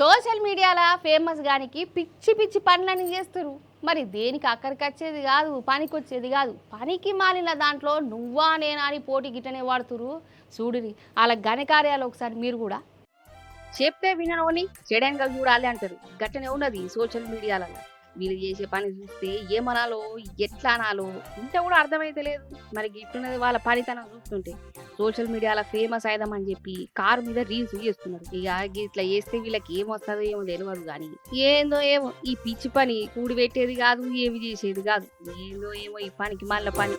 Social మీడియాలో famous గానికి పిచ్చి పిచ్చి పనులని చేస్తారు. మరి దేనికి అక్కడికి వచ్చేది కాదు, పనికి వచ్చేది కాదు. పనికి మాలిన దాంట్లో నువ్వా నేనా అని పోటీ గిట్టనే వాడుతురు. చూడురి వాళ్ళ ఘనకార్యాలు ఒకసారి మీరు కూడా చెప్తే వినని చెడంగా చూడాలి అంటారు. గట్టనే ఉన్నది సోషల్ మీడియాలలో. వీళ్ళు చేసే పని చూస్తే ఏమనాలో ఎట్లా అనాలో ఇంత కూడా అర్థమైతే లేదు. మరి గిట్టున్నది వాళ్ళ పనితనం చూస్తుంటే. సోషల్ మీడియాలో ఫేమస్ అయిదామని చెప్పి కారు మీద రీల్స్ చేస్తున్నారు. ఇక ఇట్లా చేస్తే వీళ్ళకి ఏమొస్తుందో ఏమో తెలియదు కానీ ఏందో ఏమో ఈ పిచ్చి పని కూడి పెట్టేది కాదు, ఏమి చేసేది కాదు. ఏందో ఏమో ఈ పనికి మళ్ళీ పని.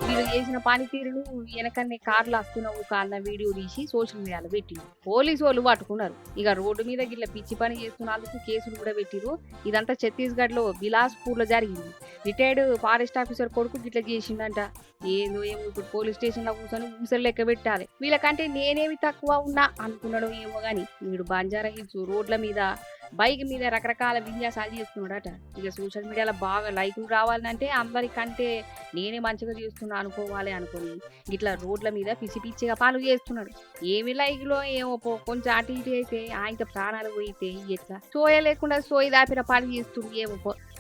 వీళ్ళు చేసిన పనితీరును వెనకన్నే కార్లు వస్తున్నావు అన్న వీడియో తీసి సోషల్ మీడియాలో పెట్టిండు. పోలీసు వాళ్ళు పట్టుకున్నారు. ఇక రోడ్డు మీద గిట్ల పిచ్చి పని చేస్తున్నందుకు కేసులు కూడా పెట్టిరు. ఇదంతా ఛత్తీస్గఢ్ లో బిలాస్పూర్ లో జరిగింది. రిటైర్డ్ ఫారెస్ట్ ఆఫీసర్ కొడుకు గిట్ల చేసిందంట. ఏదో ఏమో ఇప్పుడు పోలీస్ స్టేషన్ లో కూర్చొని ఊసలు లెక్క పెట్టాలి. వీళ్ళకంటే నేనేమి తక్కువ ఉన్నా అనుకున్నాడో ఏమో గాని వీడు బంజారా హిల్స్ రోడ్ల మీద బైక్ మీద రకరకాల విన్యాసాలు చేస్తున్నాడట. ఇక సోషల్ మీడియాలో బాగా లైకులు రావాలంటే అందరికంటే నేనే మంచిగా చేస్తున్నా అనుకోవాలి అనుకుని ఇట్లా రోడ్ల మీద పిచ్చి పిచ్చిగా పనులు చేస్తున్నాడు. ఏమి లైక్లో ఏమో కొంచెం అటు ఇటు అయితే ఆయన ప్రాణాలు పోయితే ఎట్లా సోయ లేకుండా సోయి దాపిన పని చేస్తుంది ఏమో